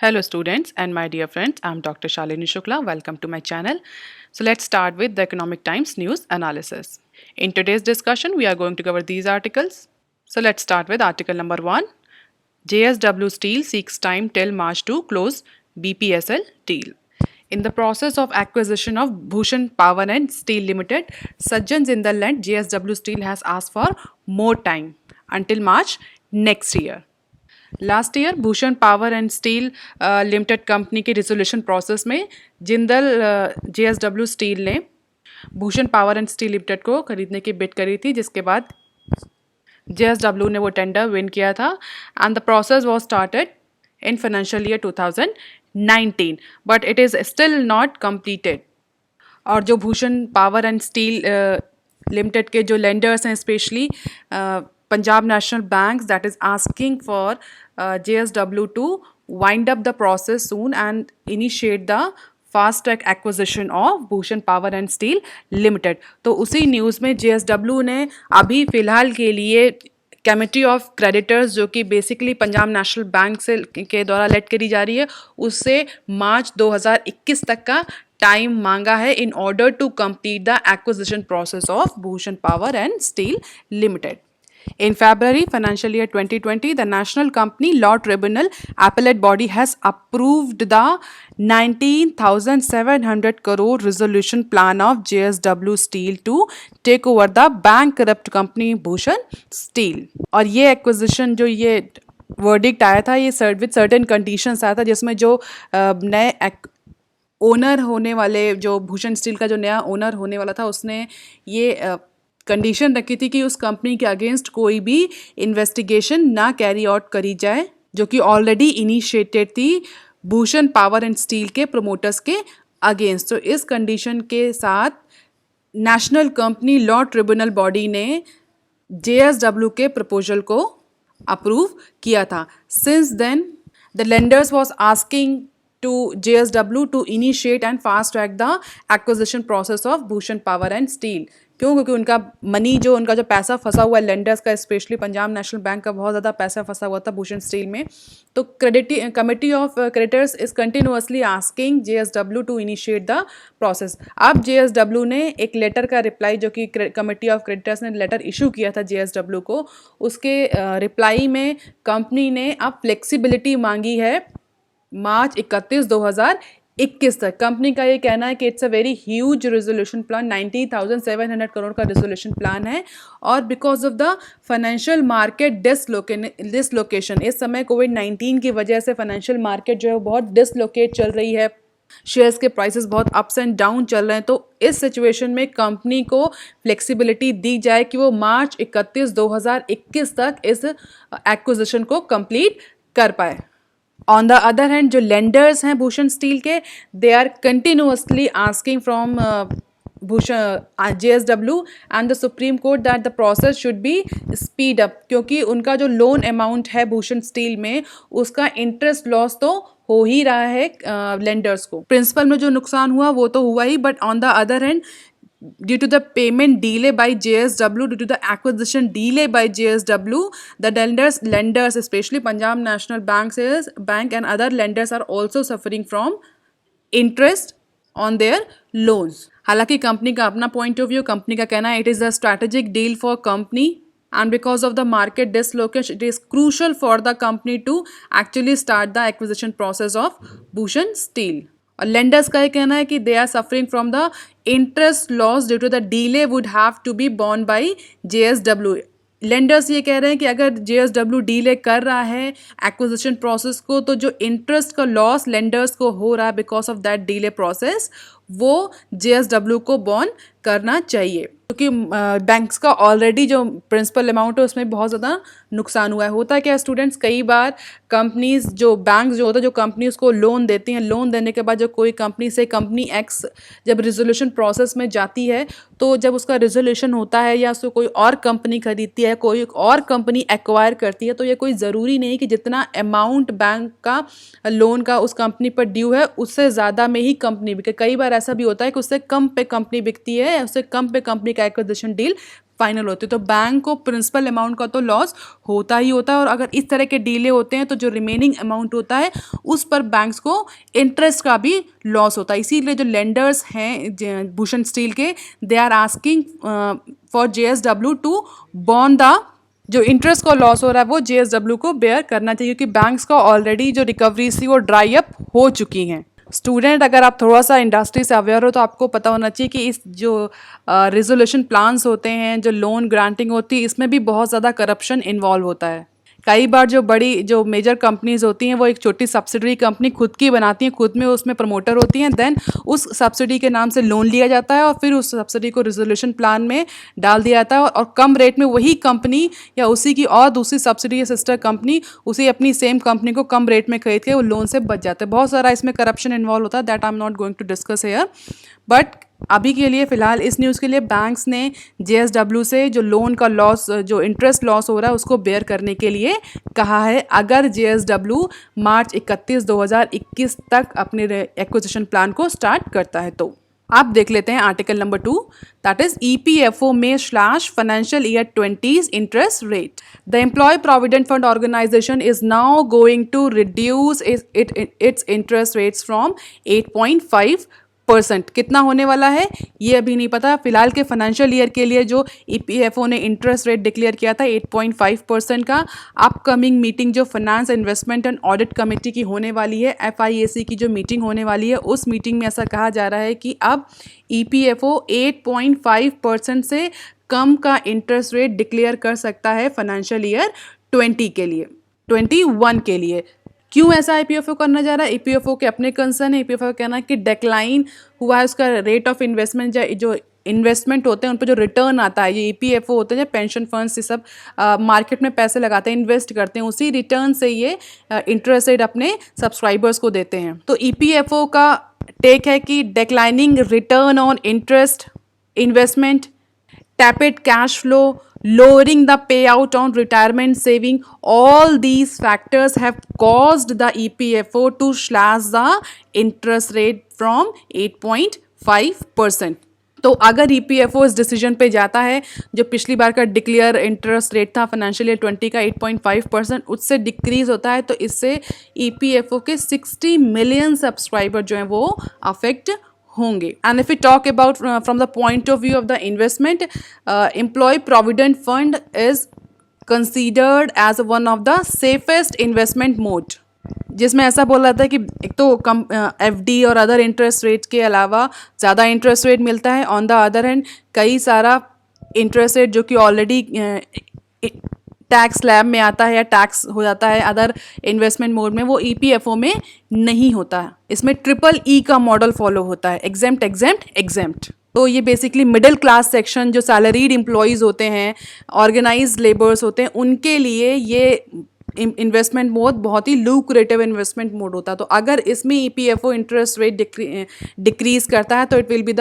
Hello students and my dear friends, I'm Dr. Shalini Shukla. Welcome to my channel. So let's start with the Economic Times news analysis. In today's discussion, we are going to cover these articles. So let's start with article number 1. JSW Steel seeks time till March to close BPSL deal. In the process of acquisition of Bhushan Power and Steel Limited, Sajjan Zindaland JSW Steel has asked for more time until March next year. Last year Bhushan Power and Steel limited company के resolution process में Jindal JSW steel ने Bhushan Power and Steel limited को खरीदने की bid करी थी, जिसके बाद जेएसडब्ल्यू ने वो टेंडर विन किया था and the process was started in financial year 2019 but it is still not completed. और जो Bhushan Power and Steel limited के जो लेंडर्स हैं, specially Punjab National Bank, that is asking for JSW to wind up the process soon and initiate the fast track acquisition of Bhushan Power and Steel limited. तो उसी news में JSW ने अभी फ़िलहाल के लिए कमेटी ऑफ क्रेडिटर्स, जो कि बेसिकली पंजाब नेशनल बैंक से के द्वारा लेड करी जा रही है, उससे मार्च 2021 तक का टाइम मांगा है in order to complete the acquisition process of Bhushan Power and Steel Limited. In February financial year 2020, the National Company Law Tribunal appellate body has approved the 19,700 crore resolution plan of JSW Steel to take over the bankrupt company Bhushan Steel. और ये acquisition जो ये verdict आया था, ये with certain conditions आया था, जिसमें जो नए ओनर होने वाले, जो भूषण स्टील का जो नया ओनर होने वाला था, उसने ये कंडीशन रखी थी कि उस कंपनी के अगेंस्ट कोई भी इन्वेस्टिगेशन ना कैरी आउट करी जाए, जो कि ऑलरेडी इनिशिएटेड थी भूषण पावर एंड स्टील के प्रमोटर्स के अगेंस्ट. तो इस कंडीशन के साथ National Company Law Tribunal body ने JSW के प्रपोजल को अप्रूव किया था. Since then the lenders was asking to JSW to initiate and fast track the acquisition process of Bhushan Power and Steel. क्यों? क्योंकि उनका मनी, जो उनका जो पैसा फंसा हुआ है लेंडर्स का, स्पेशली पंजाब नेशनल बैंक का बहुत ज़्यादा पैसा फंसा हुआ था भूषण स्टील में. तो committee of creditors is continuously asking JSW to initiate the process. अब JSW ने एक लेटर का रिप्लाई, जो कि कमेटी ऑफ क्रेडिटर्स ने लेटर इशू किया था JSW को, उसके रिप्लाई में कंपनी ने अब फ्लेक्सिबिलिटी मांगी है मार्च 31, 2021 तक. कंपनी का ये कहना है कि it's a very huge resolution plan, 90,700 crore का रेजोल्यूशन प्लान है, और because of the financial market dislocation, इस समय कोविड-19 की वजह से फाइनेंशियल मार्केट जो है वो बहुत डिसलोकेट चल रही है, शेयर्स के प्राइसेस बहुत अप्स एंड डाउन चल रहे हैं. तो इस सिचुएशन में कंपनी को फ्लेक्सिबिलिटी दी जाए कि वो मार्च 31, 2021 तक इस एक्विजिशन को कंप्लीट कर पाए. ऑन द अदर हैंड, जो लेंडर्स हैं भूषण स्टील के, they are continuously asking from Bhushan JSW and the Supreme Court that the process should be speed up, क्योंकि उनका जो लोन अमाउंट है भूषण स्टील में, उसका इंटरेस्ट लॉस तो हो ही रहा है लेंडर्स को. प्रिंसिपल में जो नुकसान हुआ वो तो हुआ ही, but on the other hand, due to the payment delay by JSW, due to the acquisition delay by JSW, the lenders, especially Punjab National Bank and other lenders are also suffering from interest on their loans. हालांकि company का अपना point of view, company का कहना है it is a strategic deal for company and because of the market dislocation, it is crucial for the company to actually start the acquisition process of Bhushan Steel. और lenders का ये कहना है कि they are suffering from the interest loss due to the delay would have to be borne by JSW. Lenders ये कह रहे हैं कि अगर JSW डीले कर रहा है एक्विजिशन प्रोसेस को, तो जो इंटरेस्ट का लॉस लेंडर्स को हो रहा है because of that delay process, वो JSW को बॉर्न करना चाहिए, क्योंकि बैंक्स का ऑलरेडी जो प्रिंसिपल अमाउंट है उसमें बहुत ज़्यादा नुकसान हुआ है. होता है क्या स्टूडेंट्स, कई बार कंपनीज, जो बैंक जो होता है, जो कंपनीज को लोन देती हैं, लोन देने के बाद जो कोई कंपनी से कंपनी एक्स जब रिजोल्यूशन प्रोसेस में जाती है, तो जब उसका रिजोल्यूशन होता है या उसको कोई और कंपनी खरीदती है, कोई और कंपनी एक्वायर करती है, तो ये कोई ज़रूरी नहीं कि जितना अमाउंट बैंक का लोन का उस कंपनी पर ड्यू है उससे ज़्यादा में ही कंपनी बिके. कई बार ऐसा भी होता है कि उससे कम पे कंपनी बिकती है, उससे कम पे कंपनी का एक्विजिशन डील फाइनल होती है। तो बैंक को प्रिंसिपल अमाउंट का तो लॉस होता ही होता है, और अगर इस तरह के डीले होते हैं तो जो रिमेनिंग अमाउंट होता है उस पर बैंक्स को इंटरेस्ट का भी लॉस होता है। इसीलिए जो लेंडर्स हैं भूषण स्टील के, they are asking for JSW to bond the जो इंटरेस्ट का लॉस हो रहा है वो JSW को बेयर करना चाहिए, क्योंकि बैंक्स का ऑलरेडी जो रिकवरी थी वो ड्राई अप हो चुकी हैं। स्टूडेंट, अगर आप थोड़ा सा इंडस्ट्री से अवेयर हो तो आपको पता होना चाहिए कि इस जो रिजोल्यूशन प्लान्स होते हैं, जो लोन ग्रांटिंग होती है, इसमें भी बहुत ज़्यादा करप्शन इन्वॉल्व होता है। कई बार जो बड़ी जो मेजर कंपनीज होती हैं वो एक छोटी सब्सिडरी कंपनी खुद की बनाती हैं, खुद में उसमें प्रमोटर होती हैं, देन उस सब्सिडी के नाम से लोन लिया जाता है और फिर उस सब्सिडी को रिजोल्यूशन प्लान में डाल दिया जाता है, और कम रेट में वही कंपनी या उसी की और दूसरी सब्सिडी या सिस्टर कंपनी उसी अपनी सेम कंपनी को कम रेट में खरीद के वो लोन से बच जाते हैं। बहुत सारा इसमें करप्शन इन्वॉल्व होता है, that I am not going to discuss here. But अभी के लिए फ़िलहाल इस न्यूज़ के लिए बैंक्स ने JSW से जो लोन का लॉस, जो इंटरेस्ट लॉस हो रहा है उसको बेयर करने के लिए कहा है, अगर JSW मार्च 31, 2021 तक अपने एक्विजिशन प्लान को स्टार्ट करता है। तो आप देख लेते हैं article number 2, that is EPFO में slash financial year 20 interest rate. The employ provident fund organisation is now going to reduce its interest rates from 8.5%। कितना होने वाला है ये अभी नहीं पता। फिलहाल के फाइनेंशियल ईयर के लिए जो EPFO ने इंटरेस्ट रेट डिक्लेयर किया था 8.5% का, अपकमिंग मीटिंग जो finance investment and audit committee की होने वाली है, FIAC की जो मीटिंग होने वाली है, उस मीटिंग में ऐसा कहा जा रहा है कि अब EPFO 8.5% से कम का इंटरेस्ट रेट डिक्लेयर कर सकता है फाइनेंशियल ईयर 20 के लिए, 21 के लिए। क्यों ऐसा EPFO करना जा रहा है? EPFO के अपने कंसर्न है। EPFO का कहना है कि डिक्लाइन हुआ है उसका रेट ऑफ इन्वेस्टमेंट, जो इन्वेस्टमेंट होते हैं उन पर जो रिटर्न आता है, ये EPFO होते हैं, पेंशन फंड्स, ये सब मार्केट में पैसे लगाते हैं, इन्वेस्ट करते हैं, उसी रिटर्न से ये इंटरेस्ट रेट अपने सब्सक्राइबर्स को देते हैं। तो EPFO का टेक है कि declining return on interest investment, tepid cash flow, lowering the payout on retirement saving, all these factors have caused the EPFO to slash the interest rate from 8.5%. तो अगर EPFO इस डिसीजन पे जाता है, जो पिछली बार का डिक्लेयर इंटरेस्ट रेट था फाइनेंशियल ईयर 20 का 8.5%, उससे डिक्रीज होता है, तो इससे EPFO के 60 मिलियन सब्सक्राइबर जो हैं वो अफेक्ट होंगे। And if you talk about from the point of view of the investment, employ provident fund is considered as one of the safest investment mode, जिसमें ऐसा बोला जाता है कि एक तो कम FD और अदर इंटरेस्ट रेट के अलावा ज़्यादा इंटरेस्ट रेट मिलता है, ऑन द अदर हैंड कई सारा इंटरेस्ट रेट जो कि ऑलरेडी टैक्स स्लैब में आता है या टैक्स हो जाता है अदर इन्वेस्टमेंट मोड में, वो EPFO में नहीं होता है। इसमें EEE का मॉडल फॉलो होता है, एग्जेम्प्ट एग्जेम्प्ट एग्जेम्प्ट। तो ये बेसिकली मिडिल क्लास सेक्शन, जो सैलरीड एम्प्लॉयज़ होते हैं, ऑर्गेनाइज्ड लेबर्स होते हैं, उनके लिए ये इन्वेस्टमेंट मोड बहुत ही लूक्रेटिव इन्वेस्टमेंट मोड होता है। तो अगर इसमें EPFO इंटरेस्ट रेट डिक्रीज करता है तो it will be the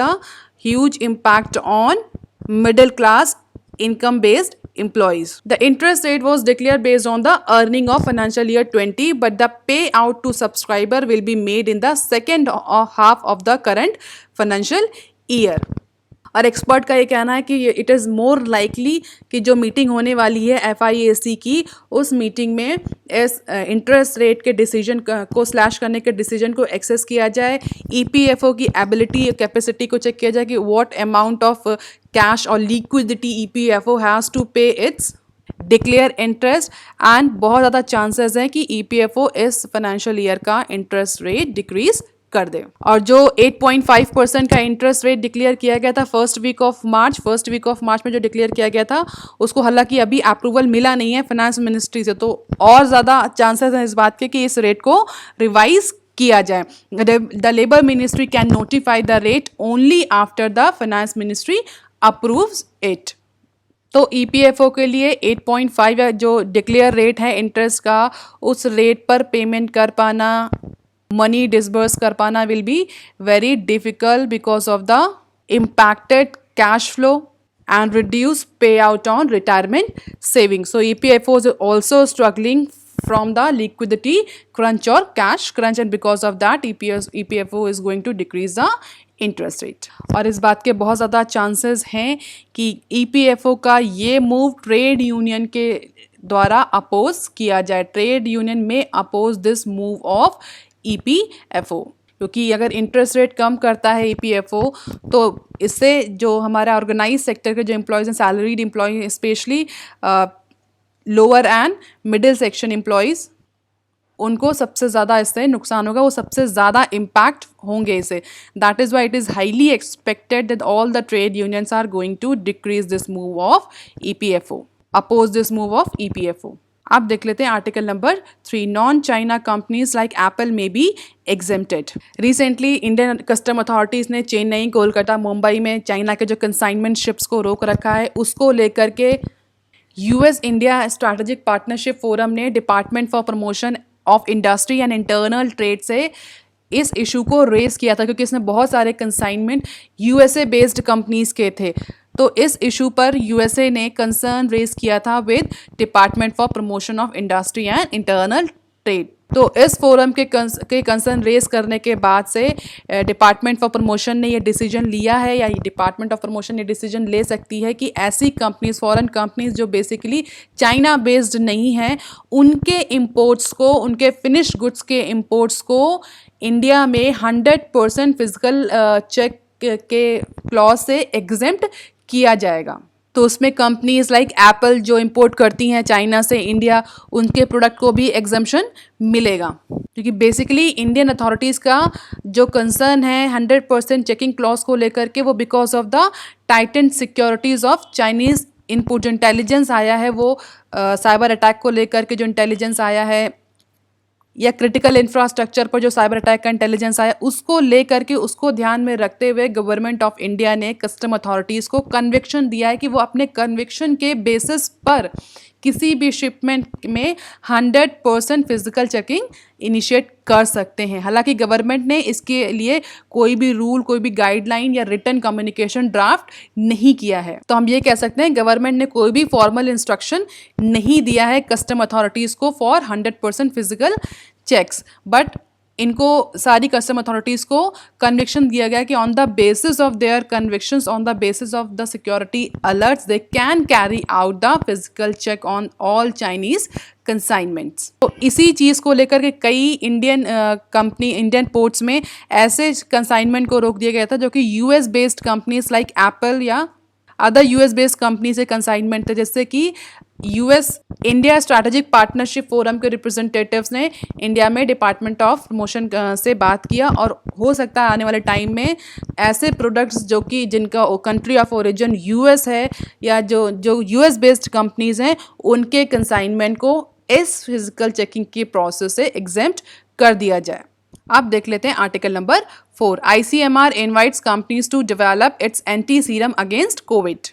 huge impact on middle class income based employees. The interest rate was declared based on the earning of financial year 20, but the payout to subscriber will be made in the second half of the current financial year. और expert का ये कहना है कि it is more likely कि जो meeting होने वाली है FIAC की, उस मीटिंग में इस इंटरेस्ट रेट के डिसीजन को स्लैश करने के डिसीजन को एक्सेस किया जाए, EPFO की एबिलिटी कैपेसिटी को चेक किया जाए कि व्हाट अमाउंट ऑफ कैश और लिक्विडिटी EPFO हैज़ टू पे इट्स डिक्लेयर इंटरेस्ट, एंड बहुत ज़्यादा चांसेस हैं कि EPFO इस फाइनेंशियल ईयर का इंटरेस्ट रेट डिक्रीज कर दे। और जो 8.5% का इंटरेस्ट रेट डिक्लेयर किया गया था फर्स्ट वीक ऑफ मार्च में जो डिक्लेयर किया गया था, उसको हालांकि अभी अप्रूवल मिला नहीं है फाइनेंस मिनिस्ट्री से, तो और ज़्यादा चांसेस हैं इस बात के कि इस रेट को रिवाइज किया जाए। The labour ministry can notify the rate only after the finance ministry approves it. तो EPFO के लिए 8.5 जो डिक्लेयर रेट है इंटरेस्ट का, उस रेट पर पेमेंट कर पाना, मनी डिसबर्स कर पाना will be very difficult because of the impacted cash flow and reduce payout on retirement savings. So EPFO is also struggling from the liquidity crunch or cash crunch, and because of that EPFO is going to decrease the interest rate. और इस बात के बहुत ज़्यादा chances हैं कि EPFO का ये मूव ट्रेड यूनियन के द्वारा अपोज किया जाए। ट्रेड यूनियन में oppose this move of EPFO, क्योंकि अगर इंटरेस्ट रेट कम करता है ईपीएफओ तो इससे जो हमारा ऑर्गेनाइज सेक्टर के जो एम्प्लॉयज़ हैं, salaried employee, specially lower and middle section employees, उनको सबसे ज़्यादा इससे नुकसान होगा, वो सबसे ज़्यादा इम्पैक्ट होंगे इसे। That is why it is highly expected that all the trade unions are going to decrease this move of EPFO, oppose this move of EPFO. आप देख लेते हैं article number 3, non China companies like Apple में be exempted. Recently Indian custom authorities ने चेन्नई, कोलकाता, मुंबई में China के जो consignment ships को रोक रखा है, उसको लेकर के US India strategic partnership forum ने department for promotion of industry and internal trade से इस इशू को रेज किया था, क्योंकि इसमें बहुत सारे कंसाइनमेंट यूएसए बेस्ड कंपनीज़ के थे। तो इस इशू पर यूएसए ने कंसर्न रेज किया था with department for promotion of industry and internal trade. तो इस फोरम के कंसर्न रेज करने के बाद से डिपार्टमेंट फॉर प्रमोशन ने ये डिसीजन लिया है, या डिपार्टमेंट ऑफ प्रमोशन ये डिसीजन ले सकती है कि ऐसी कंपनीज, फॉरेन कंपनीज जो बेसिकली चाइना बेस्ड नहीं हैं, उनके इंपोर्ट्स को, उनके फिनिश गुड्स के इंपोर्ट्स को इंडिया में 100% फिजिकल चेक के क्लॉज से एग्जेम्प्ट किया जाएगा। तो उसमें कंपनीज लाइक एप्पल जो इंपोर्ट करती हैं चाइना से इंडिया, उनके प्रोडक्ट को भी एग्जम्पशन मिलेगा, क्योंकि बेसिकली इंडियन अथॉरिटीज़ का जो कंसर्न है 100% चेकिंग क्लॉज को लेकर के, वो because of the Titan securities of Chinese input. जो इंटेलिजेंस आया है वो साइबर अटैक को लेकर के जो इंटेलिजेंस आया है, या क्रिटिकल इंफ्रास्ट्रक्चर पर जो साइबर अटैक का इंटेलिजेंस आया, उसको लेकर के, उसको ध्यान में रखते हुए गवर्नमेंट ऑफ इंडिया ने कस्टम अथॉरिटीज़ को कन्विक्शन दिया है कि वो अपने कन्विक्शन के बेसिस पर किसी भी शिपमेंट में 100% फिजिकल चेकिंग इनिशिएट कर सकते हैं। हालांकि गवर्नमेंट ने इसके लिए कोई भी रूल, कोई भी गाइडलाइन या रिटन कम्युनिकेशन ड्राफ्ट नहीं किया है। तो हम ये कह सकते हैं गवर्नमेंट ने कोई भी फॉर्मल इंस्ट्रक्शन नहीं दिया है कस्टम अथॉरिटीज़ को फॉर 100% फिजिकल चेक्स, बट इनको सारी कस्टम अथॉरिटीज़ को कन्विक्शन दिया गया कि on the basis of their convictions, on the basis of the security alerts, they can carry out the physical check on all Chinese consignments. तो इसी चीज़ को लेकर के कई इंडियन इंडियन पोर्ट्स में ऐसे कंसाइनमेंट को रोक दिया गया था जो कि US based companies like Apple या अदर यूएस बेस्ड कंपनी से कंसाइनमेंट थे, जैसे कि US India strategic partnership forum के रिप्रेजेंटेटिव्स ने इंडिया में डिपार्टमेंट ऑफ प्रमोशन से बात किया, और हो सकता है आने वाले टाइम में ऐसे प्रोडक्ट्स जो कि जिनका कंट्री ऑफ ओरिजिन यूएस है, या जो यूएस बेस्ड कंपनीज हैं, उनके कंसाइनमेंट को इस फिजिकल चेकिंग की प्रोसेस से एग्जेम्प्ट कर दिया जाए। आप देख लेते हैं article number 4, ICMR invites companies to develop its anti serum against Covid.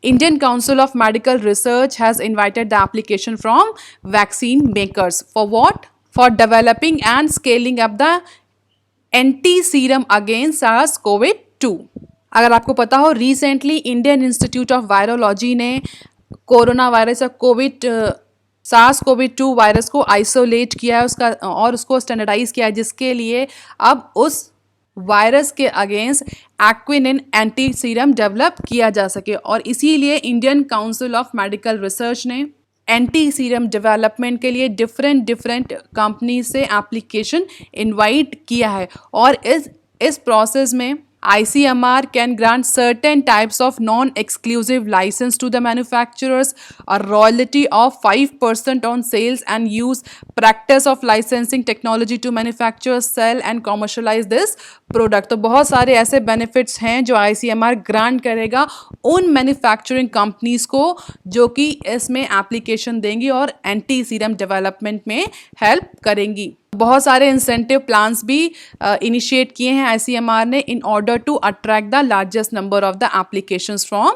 Indian Council of Medical Research has invited the application from vaccine makers for what? For developing and scaling up the anti-serum against SARS-CoV-2। अगर आपको पता हो, recently Indian institute of virology ने corona virus या SARS-CoV-2 virus को isolate किया है उसका, और उसको स्टैंडर्डाइज किया है, जिसके लिए अब उस वायरस के अगेंस्ट एक्विनिन एंटी सीरम डेवलप किया जा सके। और इसीलिए Indian council of medical research ने एंटी सीरम डेवलपमेंट के लिए डिफरेंट कंपनी से एप्लीकेशन इनवाइट किया है। और इस प्रोसेस में ICMR can grant certain types of non-exclusive license to the manufacturers, a royalty of 5% on sales and use, practice of licensing technology to manufacture, sell and commercialize this product। तो बहुत सारे ऐसे benefits हैं जो ICMR grant करेगा उन manufacturing companies को जो कि इसमें एप्लीकेशन देंगी और एंटी सीरम डेवलपमेंट में हेल्प करेंगी। बहुत सारे इंसेंटिव प्लान्स भी इनिशिएट किए हैं ICMR ने in order to attract the largest number of the applications from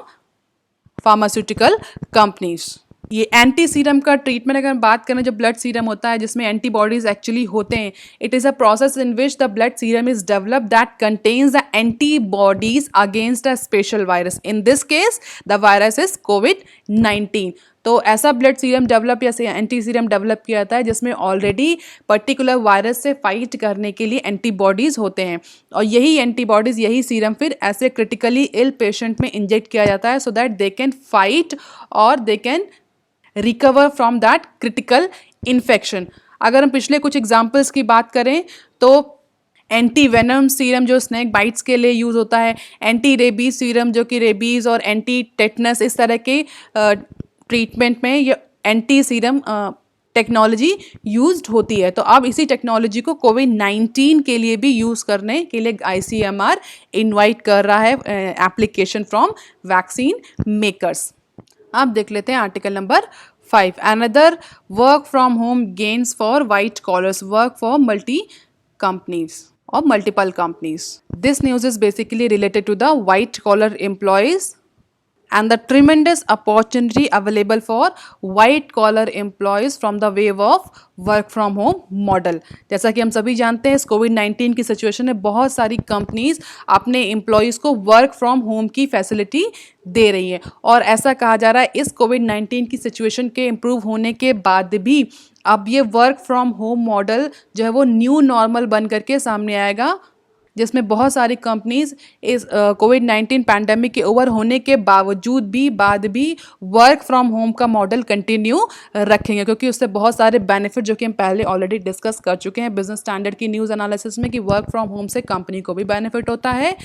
pharmaceutical companies. ये एंटी सीरम का ट्रीटमेंट अगर हम बात करें, जो ब्लड सीरम होता है जिसमें एंटीबॉडीज एक्चुअली होते हैं, it is a process in which the blood serum is developed that contains the antibodies against a special virus. In this case the virus is COVID-19। तो ऐसा ब्लड सीरम डेवलप या anti serum develop किया जाता है जिसमें already particular virus से fight करने के लिए एंटीबॉडीज होते हैं, और यही एंटीबॉडीज, यही सीरम फिर ऐसे क्रिटिकली इल पेशेंट में इंजेक्ट किया जाता है so that they can fight और they can recover from that critical infection. अगर हम पिछले कुछ एग्जाम्पल्स की बात करें तो एंटी वेनम सीरम जो स्नेक बाइट्स के लिए यूज़ होता है, एंटी रेबीज सीरम जो कि रेबीज और एंटी टेटनस इस तरह के ट्रीटमेंट में ये एंटी सीरम टेक्नोलॉजी यूज्ड होती है। तो अब इसी टेक्नोलॉजी को कोविड-19 के लिए भी यूज़ करने के लिए ICMR इनवाइट कर रहा है एप्लीकेशन फ्रॉम वैक्सीन मेकर्स। अब देख लेते हैं article number 5, another work from home gains for white collars, work for multi companies or multiple companies. This news is basically related to the white collar employees and the tremendous opportunity available for white collar employees from the wave of work from home model. जैसा कि हम सभी जानते हैं इस कोविड-19 की situation में बहुत सारी कंपनीज अपने एम्प्लॉयज़ को वर्क फ्रॉम होम की फैसिलिटी दे रही है, और ऐसा कहा जा रहा है इस कोविड-19 की सिचुएशन के इम्प्रूव होने के बाद भी अब ये वर्क फ्रॉम होम मॉडल जो है वो न्यू नॉर्मल बन करके सामने आएगा, जिसमें बहुत सारी कंपनीज इस कोविड-19 पैंडेमिक के ओवर होने के बावजूद भी वर्क फ्रॉम होम का मॉडल कंटिन्यू रखेंगे, क्योंकि उससे बहुत सारे बेनिफिट जो कि हम पहले ऑलरेडी डिस्कस कर चुके हैं बिजनेस स्टैंडर्ड की न्यूज़ एनालिसिस में कि वर्क फ्रॉम होम से कंपनी को भी बेनिफिट होता है,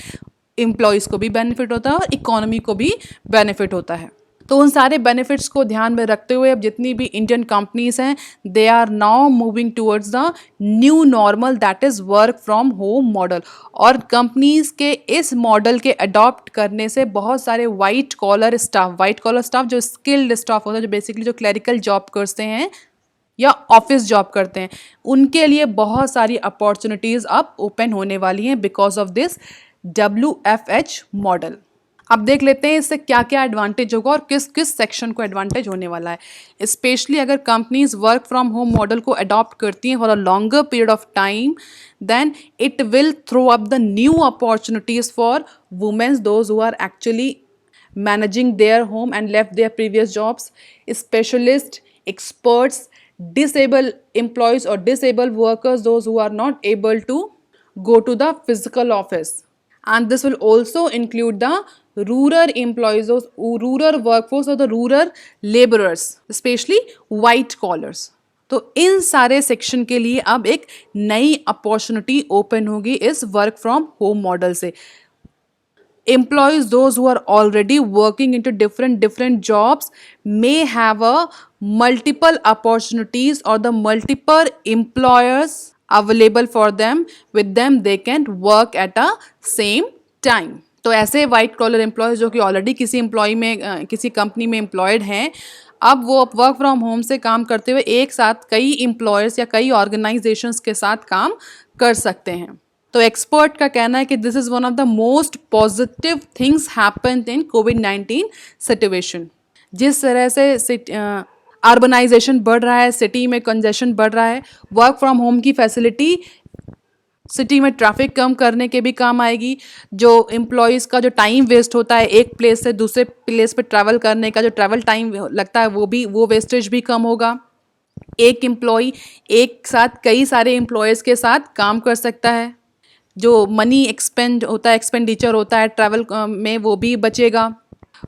एम्प्लॉयज़ को भी बेनिफिट होता है और इकोनॉमी को भी बेनिफिट होता है। तो उन सारे बेनिफिट्स को ध्यान में रखते हुए अब जितनी भी इंडियन कंपनीज हैं they are now moving towards the new normal that is work from home model, और कंपनीज के इस मॉडल के अडॉप्ट करने से बहुत सारे वाइट कॉलर स्टाफ जो स्किल्ड स्टाफ होता है, जो बेसिकली जो क्लरिकल जॉब करते हैं या ऑफिस जॉब करते हैं, उनके लिए बहुत सारी अपॉर्चुनिटीज़ अब ओपन होने वाली हैं because of this WFH model. अब देख लेते हैं इससे क्या क्या एडवांटेज होगा और किस किस सेक्शन को एडवांटेज होने वाला है। स्पेशली अगर companies work from home model को अडॉप्ट करती हैं for a longer period of time, then it will throw up the new opportunities for womens, those who are actually managing their home and left their previous jobs, specialist, experts, disabled employees or disabled workers, those who are not able to go to the physical office. And this will also include the rural employees, those rural workforce or the rural laborers, especially white collars. तो इन सारे section के लिए अब एक नई opportunity open होगी इस work from home model से। Employees, those who are already working into different jobs may have a multiple opportunities or the multiple employers available for them. With them they can work at a same time. तो ऐसे white collar employees जो कि already किसी company में employed हैं, अब वो work from home से काम करते हुए एक साथ कई एम्प्लॉयर्स या कई ऑर्गेनाइजेशंस के साथ काम कर सकते हैं। तो एक्सपर्ट का कहना है कि this is one of the most positive things happened in covid situation. जिस तरह से अर्बनाइजेशन बढ़ रहा है, सिटी में कंजेशन बढ़ रहा है, वर्क फ्रॉम होम की फैसिलिटी सिटी में ट्रैफिक कम करने के भी काम आएगी। जो एम्प्लॉयज़ का जो टाइम वेस्ट होता है एक प्लेस से दूसरे प्लेस पे ट्रैवल करने का जो ट्रैवल टाइम लगता है वो वेस्टेज भी कम होगा। एक एम्प्लॉय एक साथ कई सारे एम्प्लॉयज़ के साथ काम कर सकता है। जो मनी एक्सपेंडिचर होता है ट्रैवल में वो भी बचेगा।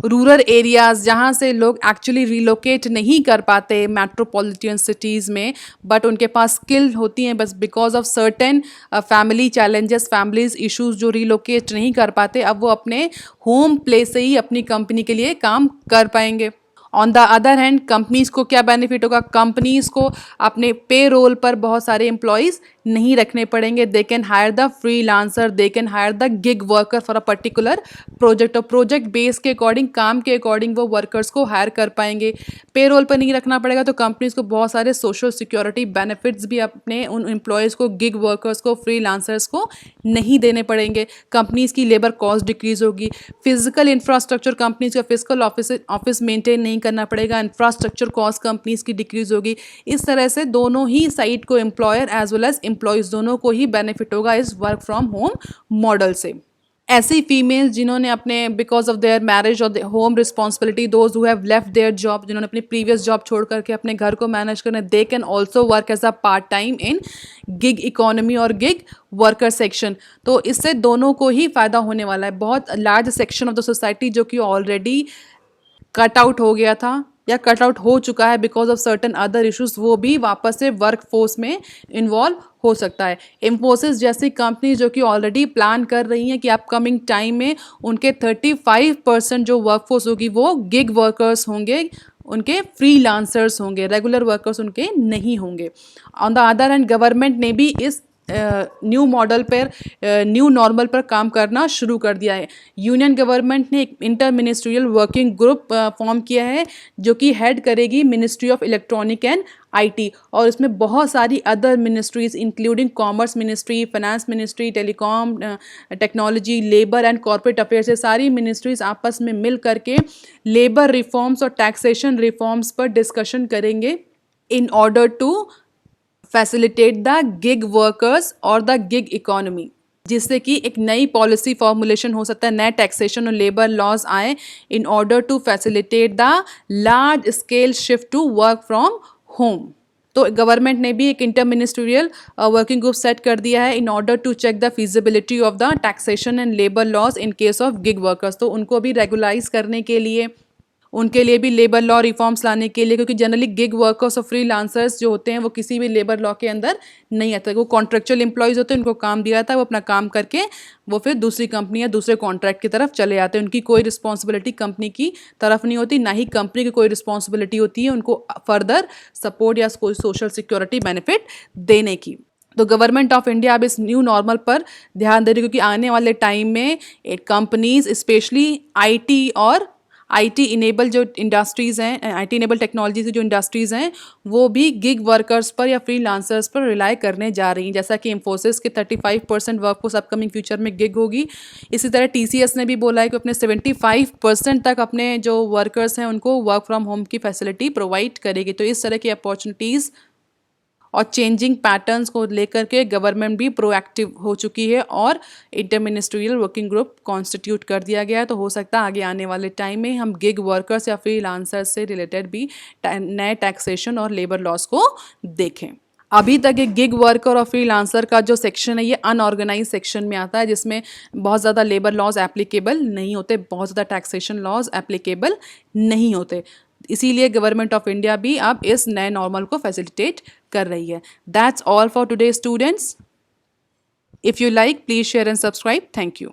रूरल एरियाज़ जहाँ से लोग एक्चुअली रिलोकेट नहीं कर पाते मेट्रोपॉलिटन सिटीज़ में, बट उनके पास स्किल होती हैं, बस because of certain family challenges, families issues जो रिलोकेट नहीं कर पाते, अब वो अपने होम प्लेस से ही अपनी कंपनी के लिए काम कर पाएंगे। On the other hand companies को क्या बेनिफिट होगा? कंपनीज़ को अपने पे रोल पर बहुत सारे एम्प्लॉयज़ नहीं रखने पड़ेंगे। They can hire the freelancer, they can hire the gig worker for a particular project, और प्रोजेक्ट बेस के अकॉर्डिंग, काम के अकॉर्डिंग वो वर्कर्स को हायर कर पाएंगे। पे रोल पर नहीं रखना पड़ेगा तो कंपनीज़ को बहुत सारे सोशल सिक्योरिटी बेनिफिट्स भी अपने उन एम्प्लॉयज़ को, गिग वर्कर्स को, फ्रीलांसर्स को नहीं देने पड़ेंगे। कंपनीज़ की लेबर कॉस्ट डिक्रीज होगी। फिजिकल इंफ्रास्ट्रक्चर कंपनीज़ का फिजिकल ऑफिस मेंटेन नहीं करना पड़ेगा, इंफ्रास्ट्रक्चर कॉस्ट कंपनीज़ की डिक्रीज होगी। इस तरह से दोनों ही साइड को, employer as well as employees दोनों को ही बेनिफिट होगा इस वर्क फ्रॉम होम मॉडल से। ऐसी फीमेल्स जिन्होंने अपने बिकॉज ऑफ देयर मैरिज और home responsibility, those who have left their job, जिन्होंने अपनी प्रीवियस जॉब छोड़ करके अपने घर को मैनेज करना, they can also work as a part time in gig economy और गिग वर्कर सेक्शन। तो इससे दोनों को ही फ़ायदा होने वाला है। बहुत large section of the society जो कि ऑलरेडी कट आउट हो गया था या कट आउट हो चुका है because of certain other issues, वो भी वापस से वर्क फोर्स में इन्वॉल्व हो सकता है। इन्फोसिस जैसी कंपनी जो कि ऑलरेडी प्लान कर रही हैं कि अपकमिंग टाइम में उनके 35% जो वर्कफोर्स होगी वो गिग वर्कर्स होंगे, उनके फ्रीलांसर्स होंगे, रेगुलर वर्कर्स उनके नहीं होंगे। On the other hand government ने भी इस न्यू मॉडल पर, न्यू नॉर्मल पर काम करना शुरू कर दिया है। यूनियन गवर्नमेंट ने एक inter ministerial working group form किया है जो कि हेड करेगी ministry of electronic and IT, और इसमें बहुत सारी other ministries including commerce ministry, finance ministry, telecom technology, labour and corporate affairs, ये सारी मिनिस्ट्रीज आपस में मिल करके लेबर रिफॉर्म्स और टैक्सेशन रिफॉर्म्स पर डिस्कशन करेंगे in order to facilitate the gig workers और द गिग इकोनॉमी, जिससे कि एक नई पॉलिसी फॉर्मुलेशन हो सकता है, नए टैक्सेशन और लेबर लॉज आए in order to facilitate the large scale shift to work from home. तो गवर्नमेंट ने भी एक inter ministerial working group set कर दिया है in order to check the feasibility of the taxation and labour laws in case of gig workers. तो उनको भी रेगुलाइज करने के लिए, उनके लिए भी लेबर लॉ रिफॉर्म्स लाने के लिए, क्योंकि जनरली गिग वर्कर्स और फ्रीलांसर्स जो होते हैं वो किसी भी लेबर लॉ के अंदर नहीं आते। वो कॉन्ट्रेक्चुअल एम्प्लॉयज़ होते हैं, उनको काम दिया जाता है, वो अपना काम करके वो फिर दूसरी कंपनी या दूसरे कॉन्ट्रैक्ट की तरफ चले जाते हैं। उनकी कोई रिस्पॉन्सिबिलिटी कंपनी की तरफ नहीं होती, ना ही कंपनी की कोई रिस्पॉन्सिबिलिटी होती है उनको फर्दर सपोर्ट या कोई सोशल सिक्योरिटी बेनिफिट देने की। तो गवर्नमेंट ऑफ इंडिया अब इस न्यू नॉर्मल पर ध्यान दे रही है, क्योंकि आने वाले टाइम में कंपनीज स्पेशली आईटी और आईटी इनेबल जो इंडस्ट्रीज़ हैं, आईटी इनेबल टेक्नोलॉजी से जो इंडस्ट्रीज़ हैं, वो भी गिग वर्कर्स पर या फ्रीलांसर्स पर रिलाई करने जा रही हैं। जैसा कि इन्फोसिस के 35% वर्कफोर्स अपकमिंग फ्यूचर में गिग होगी, इसी तरह टीसीएस ने भी बोला है कि अपने 75% तक अपने जो वर्कर्स हैं उनको वर्क फ्रॉम होम की फैसिलिटी प्रोवाइड करेगी। तो इस तरह की अपॉर्चुनिटीज़ और चेंजिंग पैटर्न्स को लेकर के गवर्नमेंट भी प्रोएक्टिव हो चुकी है और inter ministerial working group constitute कर दिया गया है। तो हो सकता है आगे आने वाले टाइम में हम गिग वर्कर्स या फ्रीलांसर्स से रिलेटेड भी नए टैक्सेशन और लेबर लॉस को देखें। अभी तक ये गिग वर्कर और फ्रीलांसर का जो सेक्शन है ये अनऑर्गेनाइज सेक्शन में आता है, जिसमें बहुत ज़्यादा लेबर लॉज एप्लीकेबल नहीं होते, बहुत ज़्यादा टैक्सेशन लॉज एप्लीकेबल नहीं होते। इसीलिए गवर्नमेंट ऑफ इंडिया भी अब इस नए नॉर्मल को फैसिलिटेट कर रही है। That's all for today students. If you like please share and subscribe. Thank you.